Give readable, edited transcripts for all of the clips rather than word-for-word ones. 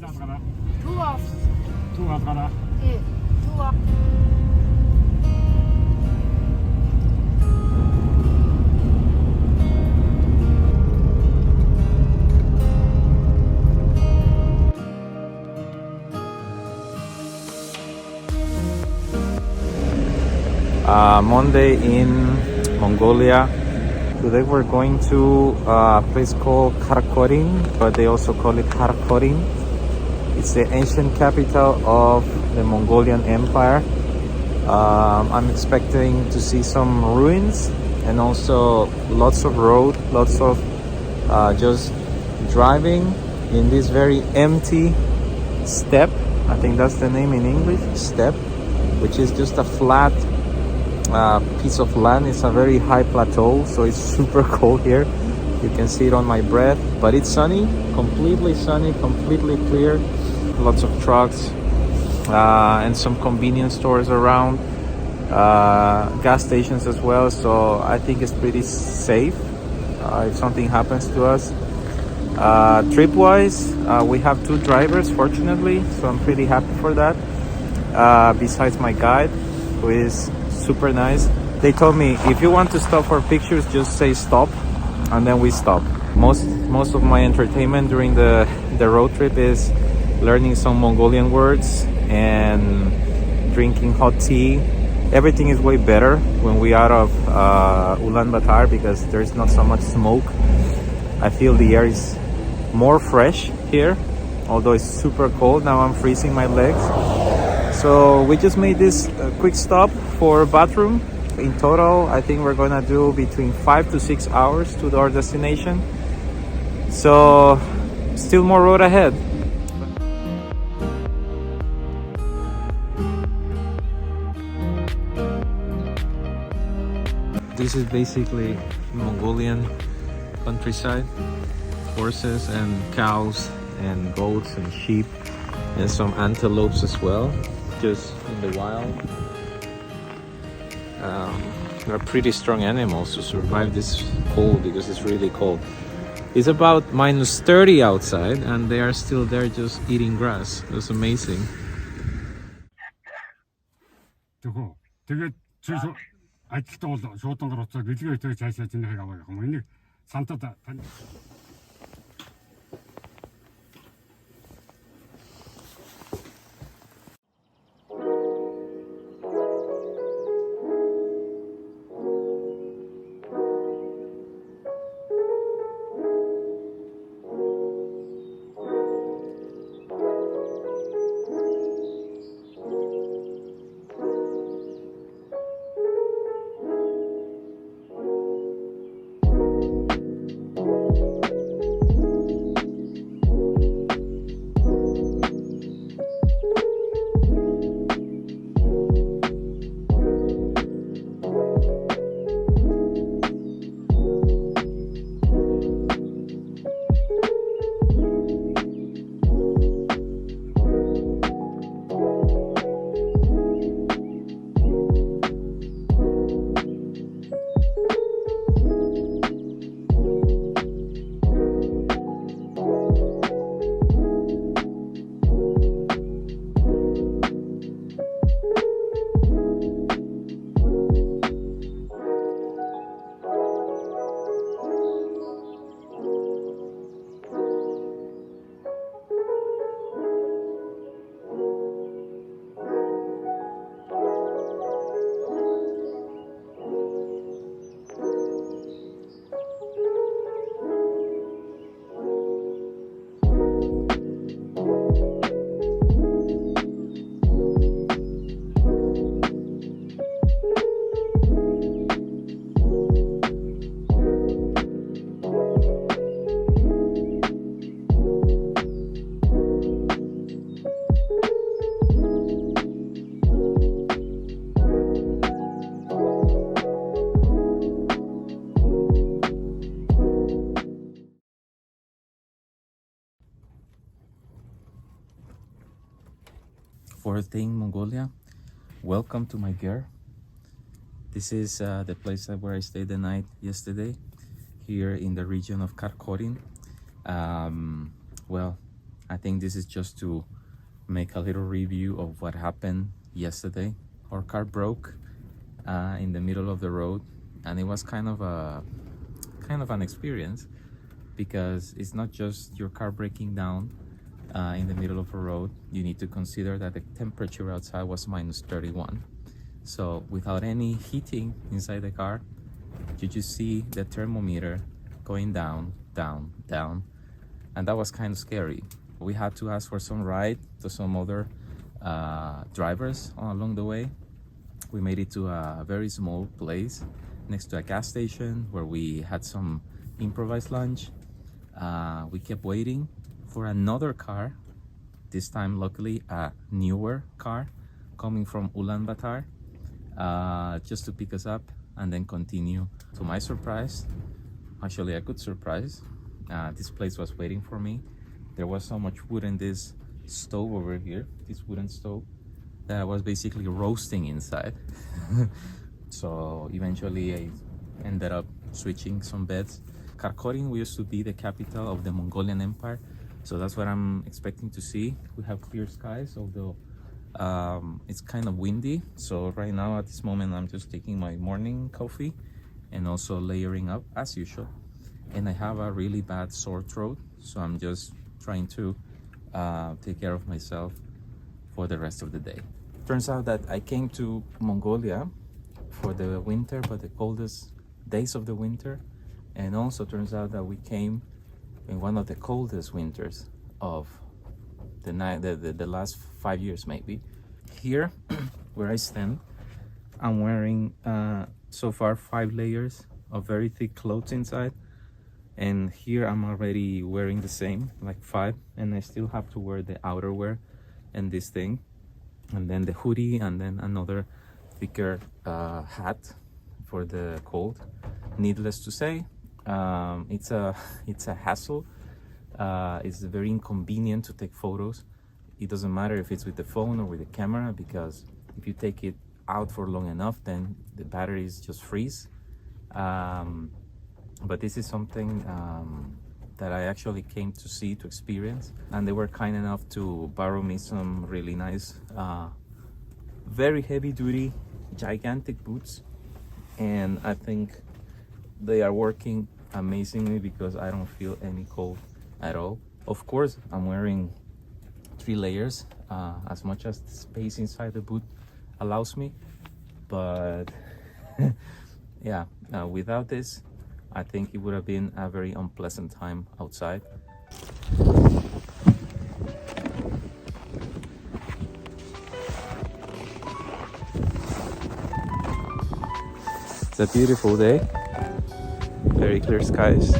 Two hours. Two hours 가라. 예, 2 hours. Monday in Mongolia. Today we're going to a place called Kharkhorin, but they also call it Kharkhorin. It's the ancient capital of the Mongolian Empire. I'm expecting to see some ruins and also lots of road, lots of just driving in this very empty steppe. I think that's the name in English, steppe, which is just a flat piece of land. It's a very high plateau, so it's super cold here. You can see it on my breath, but it's sunny, completely clear. Lots of trucks and some convenience stores around, gas stations as well, so I think it's pretty safe if something happens to us. Trip wise, we have 2 drivers fortunately, so I'm pretty happy for that, besides my guide, who is super nice. They told me if you want to stop for pictures, just say stop, and then we stop. Most of my entertainment during the road trip is learning some Mongolian words and drinking hot tea. Everything is way better when we out of Ulaanbaatar because there's not so much smoke. I feel the air is more fresh here, although it's super cold. Now I'm freezing my legs. So we just made this quick stop for bathroom. In total, I think we're gonna do between 5 to 6 hours to our destination. So still more road ahead. This is basically Mongolian countryside. Horses and cows and goats and sheep and some antelopes as well, just in the wild. They're pretty strong animals to survive this cold because it's really cold. It's about -30 outside and they are still there just eating grass. That's amazing. 되게 주소 아직도 좋았던 걸 없어. 그게 되게 잘 진행해가고 뭐 이제 산타다. Fourth day in Mongolia. Welcome to my gear. This is the place where I stayed the night yesterday, here in the region of Kharkhorin. Well, I think this is just to make a little review of what happened yesterday. Our car broke in the middle of the road, and it was kind of an experience, because it's not just your car breaking down in the middle of a road. You need to consider that the temperature outside was -31. So without any heating inside the car, you just see the thermometer going down, down, down, and that was kind of scary. We had to ask for some ride to some other drivers along the way. We made it to a very small place next to a gas station where we had some improvised lunch. We kept waiting for another car, this time luckily a newer car coming from Ulaanbaatar, just to pick us up and then continue. To my surprise, actually a good surprise, this place was waiting for me. There was so much wood in this stove over here, this wooden stove, that was basically roasting inside. So eventually I ended up switching some beds. Kharkhorin used to be the capital of the Mongolian Empire, so that's what I'm expecting to see. We have clear skies, although it's kind of windy. So right now at this moment I'm just taking my morning coffee and also layering up as usual. And I have a really bad sore throat, so I'm just trying to take care of myself for the rest of the day. Turns out that I came to Mongolia for the winter, but the coldest days of the winter, and also turns out that we came in one of the coldest winters of the last 5 years maybe. Here where I stand, I'm wearing so far 5 layers of very thick clothes inside, and here I'm already wearing the same, like 5, and I still have to wear the outerwear and this thing, and then the hoodie, and then another thicker hat for the cold. Needless to say, it's a hassle. It's very inconvenient to take photos. It doesn't matter if it's with the phone or with the camera, because if you take it out for long enough, then the batteries just freeze. But this is something that I actually came to see, to experience, and they were kind enough to borrow me some really nice, very heavy duty, gigantic boots, and I think they are working amazingly because I don't feel any cold at all. Of course, I'm wearing 3 layers, as much as the space inside the boot allows me, but yeah, without this, I think it would have been a very unpleasant time outside. It's a beautiful day, very clear skies.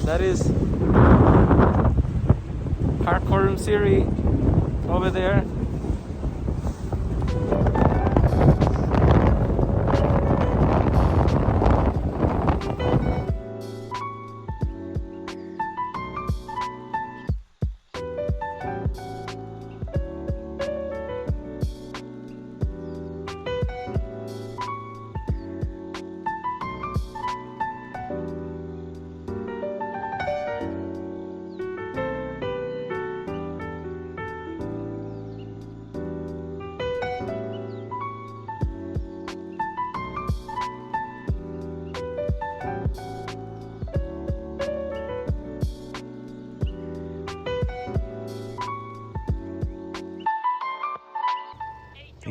That is Karakorum City over there.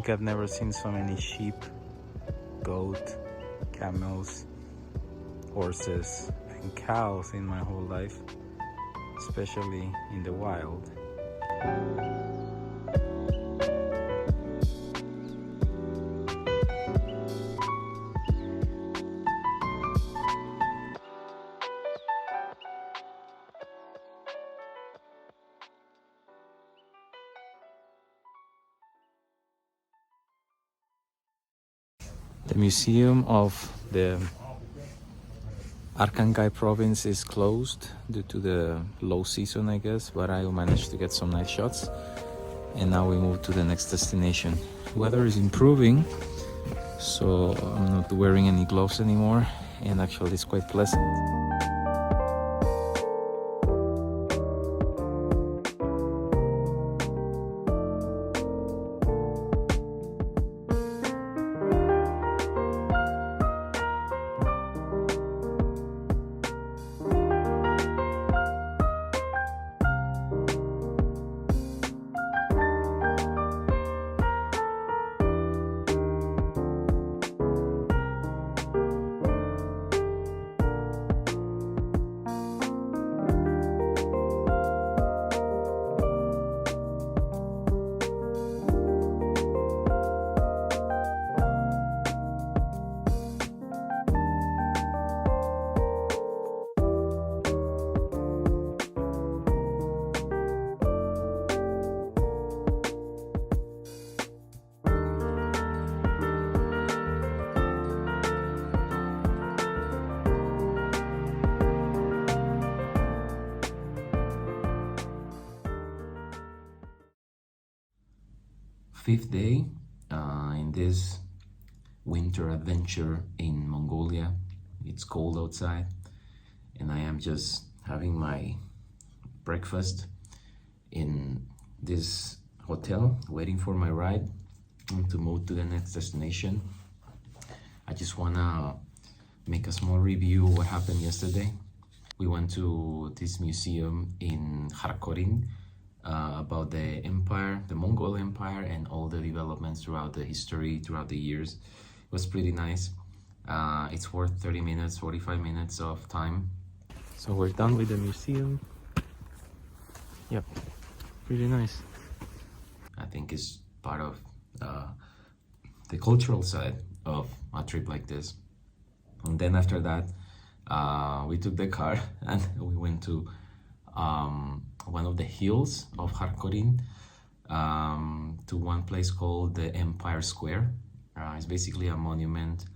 think I've never seen so many sheep, goat, camels, horses, and cows in my whole life, especially in the wild. The museum of the Arkhangai province is closed due to the low season, I guess, but I managed to get some nice shots. And now we move to the next destination. Weather is improving, so I'm not wearing any gloves anymore, and actually it's quite pleasant. Fifth day in this winter adventure in Mongolia. It's cold outside, and I am just having my breakfast in this hotel, waiting for my ride to move to the next destination. I just wanna make a small review of what happened yesterday. We went to this museum in Kharkhorin about the empire, the Mongol Empire, and all the developments throughout the history, throughout the years. It was pretty nice. It's worth 30 minutes, 45 minutes of time. So we're done with the museum. Yep, pretty nice. I think it's part of the cultural side of a trip like this. And then after that, we took the car and we went to one of the hills of Kharkhorin, to one place called the Empire Square. It's basically a monument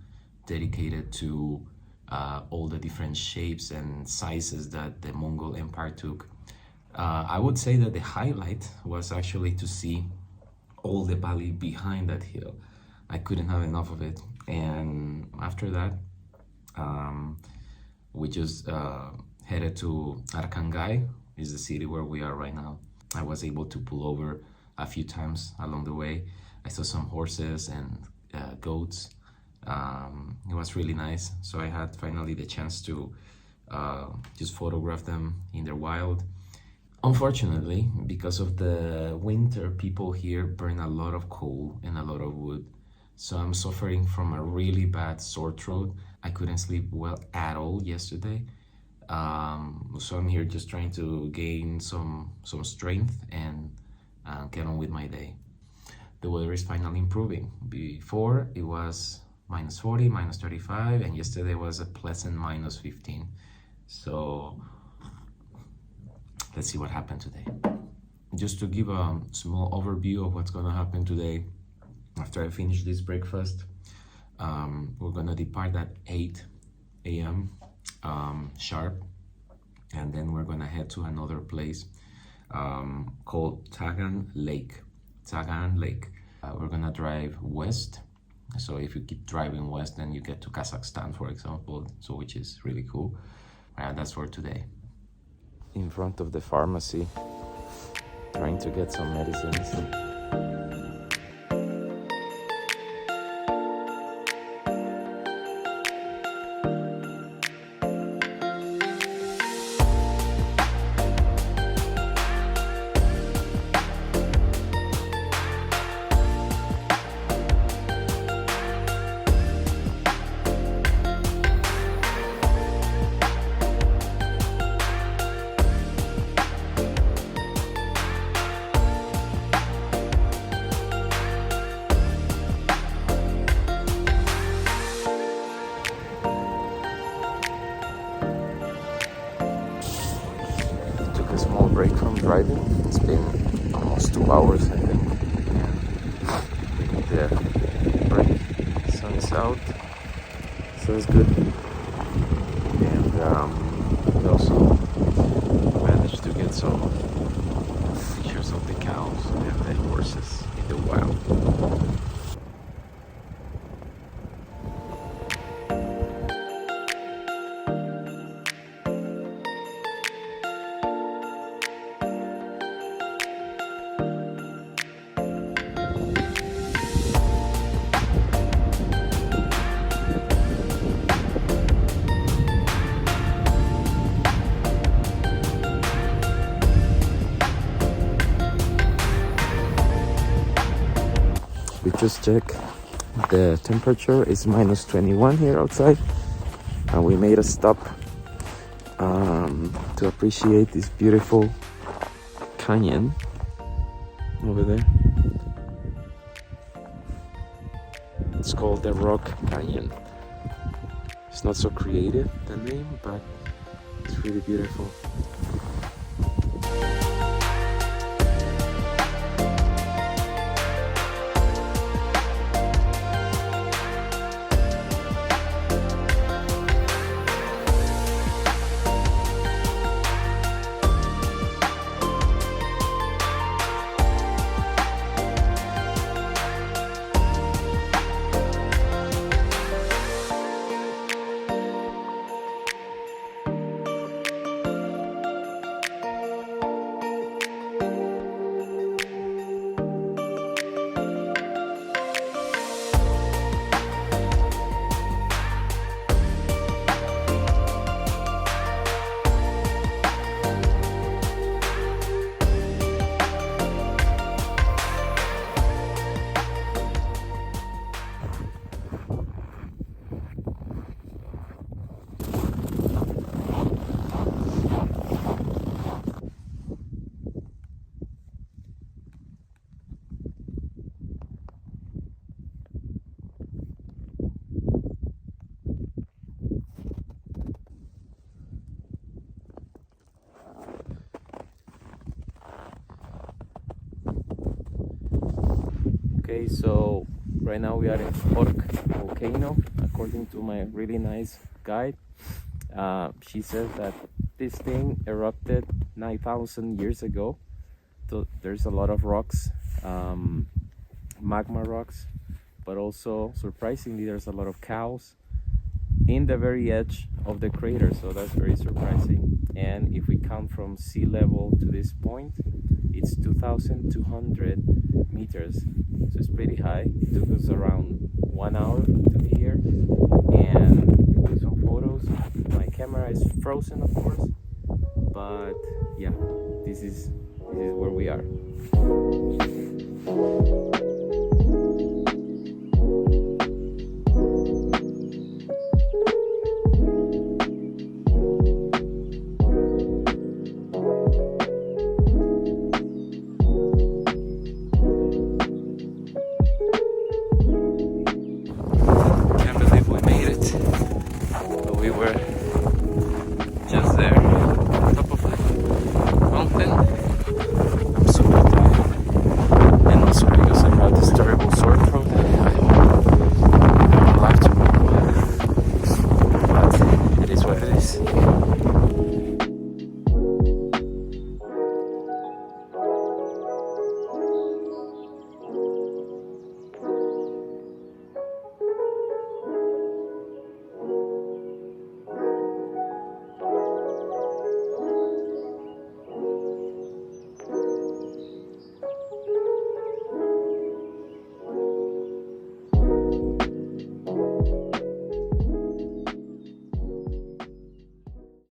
dedicated to all the different shapes and sizes that the Mongol Empire took. I would say that the highlight was actually to see all the valley behind that hill. I couldn't have enough of it. And after that, we just headed to Arkhangai, is the city where we are right now. I was able to pull over a few times along the way. I saw some horses and goats. It was really nice. So I had finally the chance to just photograph them in their wild. Unfortunately, because of the winter, people here burn a lot of coal and a lot of wood. So I'm suffering from a really bad sore throat. I couldn't sleep well at all yesterday. So I'm here just trying to gain some strength and get on with my day. The weather is finally improving. Before it was minus 40, minus 35, and yesterday was a pleasant minus 15. So let's see what happened today. Just to give a small overview of what's gonna happen today, after I finish this breakfast, we're gonna depart at 8 a.m. Sharp, and then we're gonna head to another place called Tsagaan Lake. We're gonna drive west. So if you keep driving west, then you get to Kazakhstan, for example, so which is really cool. That's for today. In front of the pharmacy, trying to get some medicines. break from driving. It's been almost 2 hours, I think. We need a break. Sun is out, so it's good. And we also managed to get some pictures of the cows and the horses in the wild. We just checked, the temperature is minus 21 here outside, and we made a stop to appreciate this beautiful canyon over there. It's called the Rock Canyon. It's not so creative, the name, but it's really beautiful. Okay, so right now we are in Khorgo volcano, according to my really nice guide. She says that this thing erupted 9,000 years ago. So there's a lot of rocks, magma rocks, but also surprisingly there's a lot of cows in the very edge of the crater, so that's very surprising. And if we count from sea level to this point, it's 2,200 meters, so it's pretty high. It took us around 1 hour to be here, and we took some photos. My camera is frozen, of course, but yeah, this is where we are. Can't believe we made it. But we were